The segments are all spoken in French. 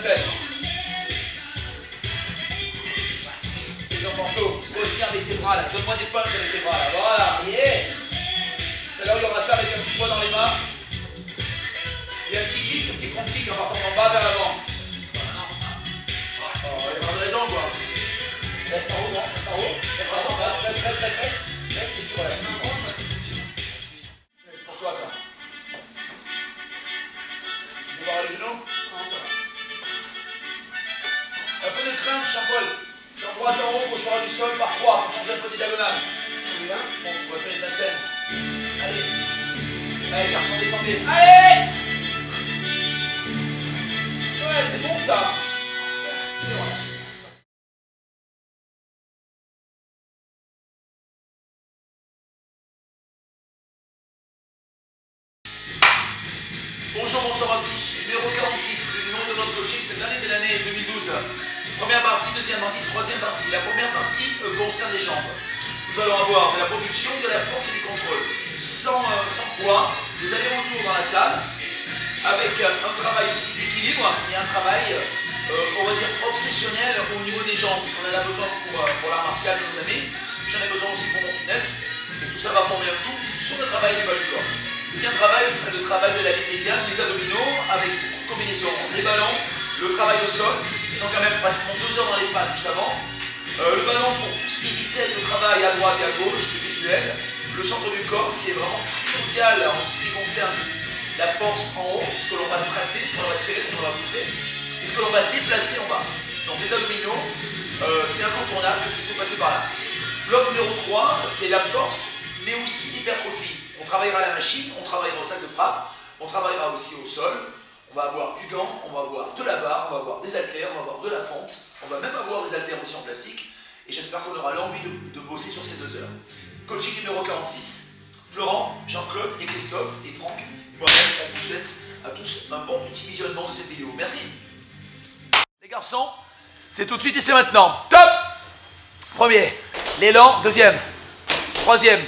peine. Les enfants chauds, pose bien avec tes bras là. Donne-moi des punches avec tes bras là. Voilà, yeah. C'est là où il y aura ça avec un petit poids dans les mains. Et un petit kick, un petit front kick en partant en bas vers l'avant. Oh, il n'y a pas de raison quoi. Reste en haut, non? Reste en haut. Reste en haut, reste. Reste et tu relèves. C'est pour toi ça. Tu peux voir le genou? Un peu de crunch, Jean-Paul. Jambe droite en haut, gauche du sol par 3 pour changer un peu des diagonales. Bon, on va faire une vingtaine. Allez. Allez, garçon, descendez. Allez! Ouais, c'est bon ça. C'est bon. Bonjour, bonsoir à tous. Numéro 46, le nom de notre coaching, c'est l'année 2012. Première partie, deuxième partie, troisième partie. La première partie concerne les jambes. Nous allons avoir de la production, de la force et du contrôle. Sans poids, des allers-retours dans la salle, avec un travail aussi d'équilibre et un travail, on va dire, obsessionnel au niveau des jambes. On en a besoin pour l'art martial et nos amis. J'en ai besoin aussi pour mon fitness. Et tout ça va former un tout sur le travail du bas du corps. Deuxième travail, le travail de la ligne médiane, les abdominaux, avec beaucoup de combinaisons. Les ballons, le travail au sol, ils ont quand même pratiquement 2 heures dans les pattes juste avant. Le ballon pour tout ce qui est vitesse de travail à droite et à gauche, le visuel. Le centre du corps, c'est vraiment primordial en ce qui concerne la force en haut, ce que l'on va tracter, ce que l'on va tirer, ce que l'on va pousser, et ce que l'on va déplacer en bas. Donc les abdominaux, c'est incontournable, il faut passer par là. Bloc numéro 3, c'est la force, mais aussi l'hypertrophie. On travaillera à la machine, on travaillera au sac de frappe, on travaillera aussi au sol, on va avoir du gant, on va avoir de la barre, on va avoir des haltères, on va avoir de la fente, on va même avoir des haltères aussi en plastique, et j'espère qu'on aura l'envie de bosser sur ces 2 heures. Coaching numéro 46, Florent, Jean-Claude et Christophe et Franck, moi-même, on vous souhaite à tous un bon petit visionnement de cette vidéo. Merci. Les garçons, c'est tout de suite et c'est maintenant. Top! Premier, l'élan, deuxième, troisième,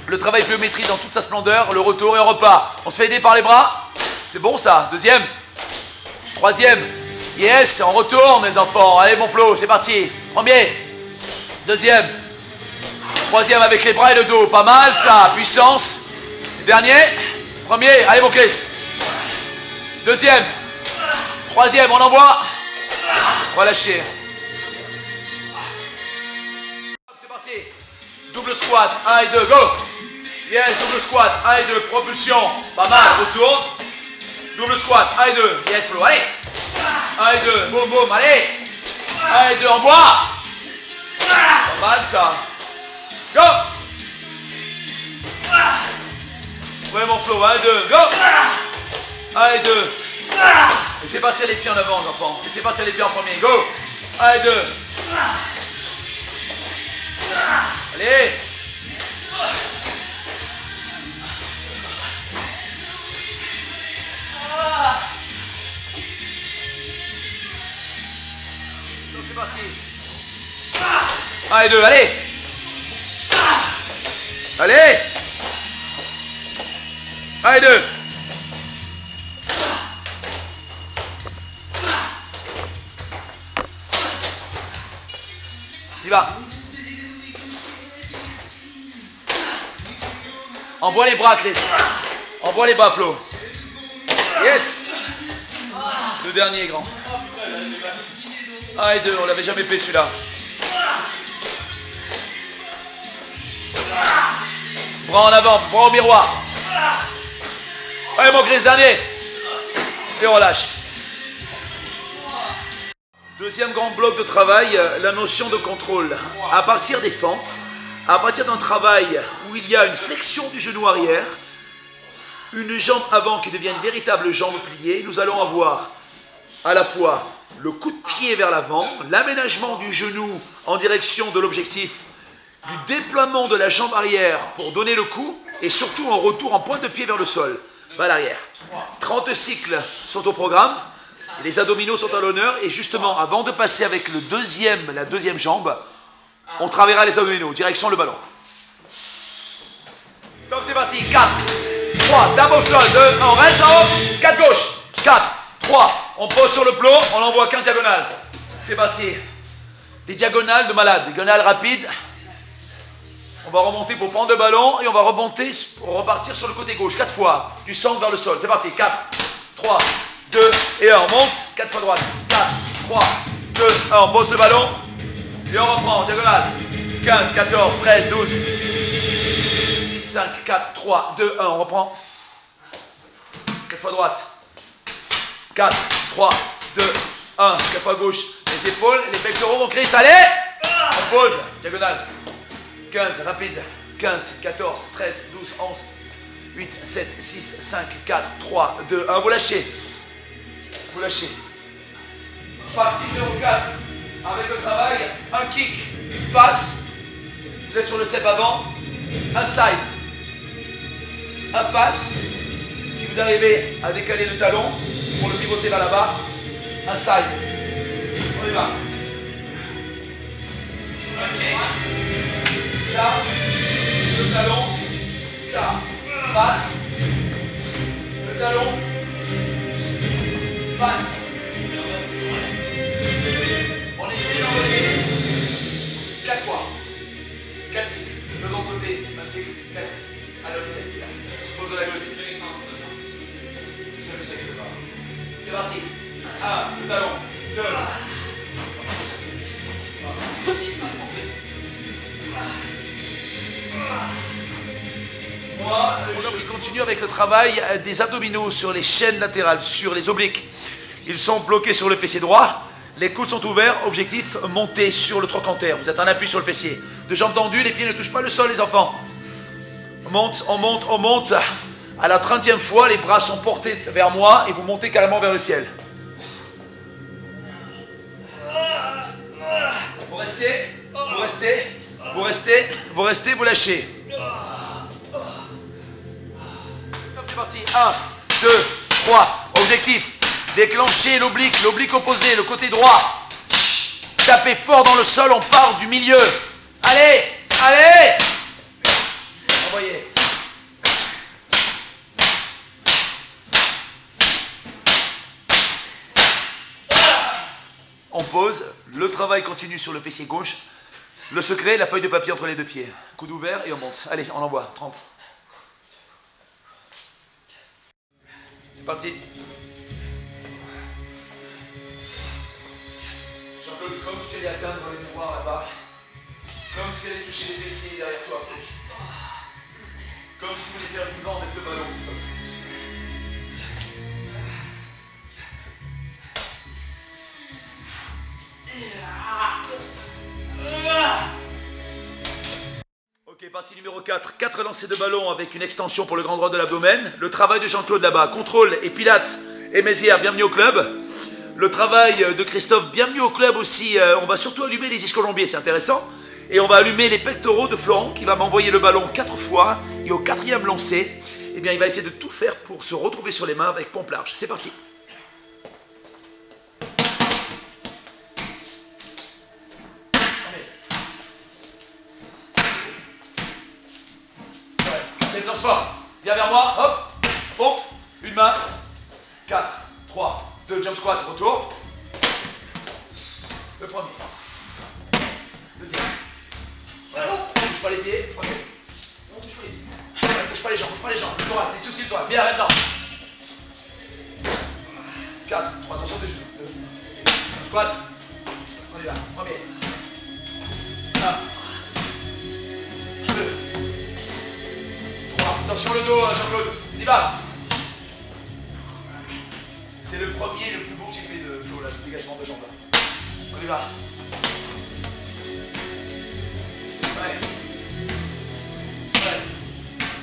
le travail pliométrie dans toute sa splendeur, le retour et on repart. On se fait aider par les bras. C'est bon ça. Deuxième. Troisième. Yes, on retourne les enfants. Allez mon Flo, c'est parti. Premier. Deuxième. Troisième avec les bras et le dos. Pas mal ça. Puissance. Dernier. Premier. Allez mon Chris. Deuxième. Troisième, on envoie. On va lâcher. C'est parti. Double squat. 1 et 2. Go. Yes, double squat, 1 et 2, propulsion, pas mal, retourne. Double squat, 1 et 2, yes Flo, allez. 1 et 2, boum boum, allez. 1 et 2, envoie. Pas mal ça. Go. Ouais mon Flo, 1 et 2, go. 1 et 2. Laissez partir les pieds en avant, les enfants. Laissez partir les pieds en premier, go. 1 et 2. Allez. C'est parti. 1 et 2, allez. Allez. 1 et 2. Il va. Envoie les bras, Chris. Envoie les bras, Flo. Yes. Le dernier, grand. 1 et 2, on l'avait jamais fait celui-là. Bras en avant, bras au miroir. Allez mon Chris, dernier. Et on relâche. Deuxième grand bloc de travail, la notion de contrôle. À partir des fentes, à partir d'un travail où il y a une flexion du genou arrière, une jambe avant qui devient une véritable jambe pliée, nous allons avoir à la fois le coup de pied vers l'avant, l'aménagement du genou en direction de l'objectif, du déploiement de la jambe arrière pour donner le coup, et surtout en retour en pointe de pied vers le sol, vers l'arrière. 30 cycles sont au programme, les abdominaux sont à l'honneur, et justement, avant de passer avec la deuxième jambe, on travaillera les abdominaux, direction le ballon. Top, c'est parti, 4, 3, tape au sol, 2, 1, reste en haut, 4 gauche, 4, 3, On pose sur le plot, on envoie 15 diagonales. C'est parti. Des diagonales de malade, des diagonales rapides. On va remonter pour prendre le ballon et on va remonter pour repartir sur le côté gauche. 4 fois, du centre vers le sol. C'est parti. 4, 3, 2 et 1. On monte. 4 fois droite. 4, 3, 2, 1. On pose le ballon. Et on reprend. Diagonale. 15, 14, 13, 12. 6, 5, 4, 3, 2, 1. On reprend. 4 fois droite. 4, 3, 2, 1. 4 fois gauche. Les épaules, les pectoraux vont créer. Allez. On pose. Diagonale. 15, rapide. 15, 14, 13, 12, 11, 8, 7, 6, 5, 4, 3, 2, 1. Vous lâchez. Vous lâchez. Partie numéro 4. Avec le travail, un kick face. Vous êtes sur le step avant. Un side. Un face. Si vous arrivez à décaler le talon pour le pivoter vers là-bas, un side. On y va. Un kick. Ça. Le talon. Ça. Face. Le talon. Face. On essaie d'envoyer 4 fois. 4 cycles. De l'autre côté, un cycle, 4 cycles. Alors, essaye. Je pose de la gauche. C'est parti. 1, le talon. 2. On continue avec le travail des abdominaux sur les chaînes latérales, sur les obliques. Ils sont bloqués sur le fessier droit. Les coudes sont ouverts. Objectif, monter sur le trochanter. Vous êtes en appui sur le fessier. Deux jambes tendues, les pieds ne touchent pas le sol, les enfants. On monte, on monte, on monte. À la 30e fois, les bras sont portés vers moi et vous montez carrément vers le ciel. Vous restez, vous restez, vous restez, vous restez, vous lâchez. C'est parti. 1, 2, 3. Objectif, déclencher l'oblique opposé, le côté droit. Tapez fort dans le sol, on part du milieu. Allez, allez. Envoyez. On pose, le travail continue sur le fessier gauche. Le secret, la feuille de papier entre les deux pieds. Coude ouvert et on monte. Allez, on envoie. 30. C'est parti. Jean-Claude, comme tu allais atteindre les miroirs là-bas. Comme si tu allais toucher les fessiers derrière toi. Comme si tu voulais faire du vent avec le ballon. Ok, partie numéro 4. 4 lancers de ballon avec une extension pour le grand droit de l'abdomen. Le travail de Jean-Claude là-bas. Contrôle et pilates et Mézières, bienvenue au club. Le travail de Christophe, bienvenue au club aussi. On va surtout allumer les ischio-jambiers, c'est intéressant. Et on va allumer les pectoraux de Florent qui va m'envoyer le ballon 4 fois. Et au 4e lancer, eh bien, il va essayer de tout faire pour se retrouver sur les mains avec pompe large. C'est parti. Lance fort. Viens vers moi. Hop. Pompe. Une main. 4, 3, 2, jump squat. Retour. Le premier. Deuxième. Voilà. Ne bouge pas les pieds. Premier. On bouge pas les pieds. Bouge pas les jambes. Bouge pas les jambes. Le droit. Les soucis de toi. Bien maintenant. 4, 3, attention des genoux. 2. Jump squat. On y va. Premier. 1. Attention le dos, Jean-Claude. On y va. C'est le premier, le plus beau que j'ai fait de flow, là, le dégagement de jambes. On y va. Ouais. Ouais.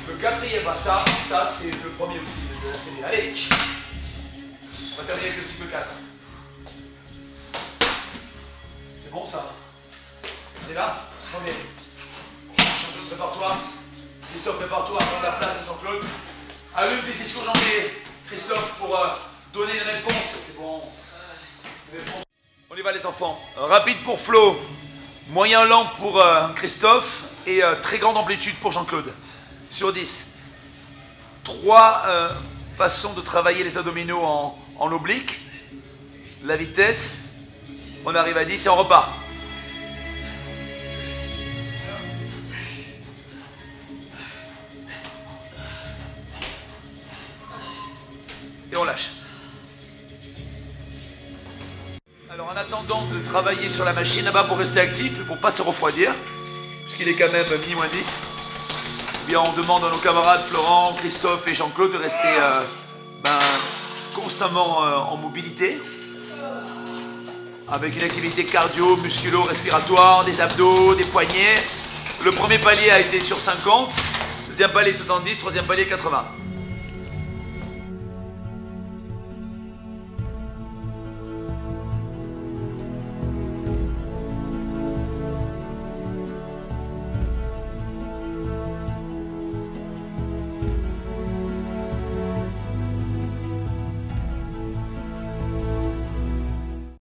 Le 4e, bah ça c'est le premier aussi de la série. Allez. On va terminer avec le cycle 4. C'est bon ça. On y va. Premier. Jean-Claude, prépare-toi. Christophe, prépare-toi à prendre la place de Jean-Claude. Allume tes ischio-jambiers, Christophe, pour donner une réponse. C'est bon. On y va les enfants. Rapide pour Flo, moyen lent pour Christophe et très grande amplitude pour Jean-Claude. Sur 10. 3 façons de travailler les abdominaux en oblique. la vitesse. On arrive à 10 et on repart. Et on lâche. Alors en attendant de travailler sur la machine là-bas pour rester actif et pour ne pas se refroidir, puisqu'il est quand même minuit moins 10, eh bien on demande à nos camarades Florent, Christophe et Jean-Claude de rester constamment en mobilité, avec une activité cardio, musculo-respiratoire, des abdos, des poignets. Le premier palier a été sur 50, deuxième palier 70, troisième palier 80.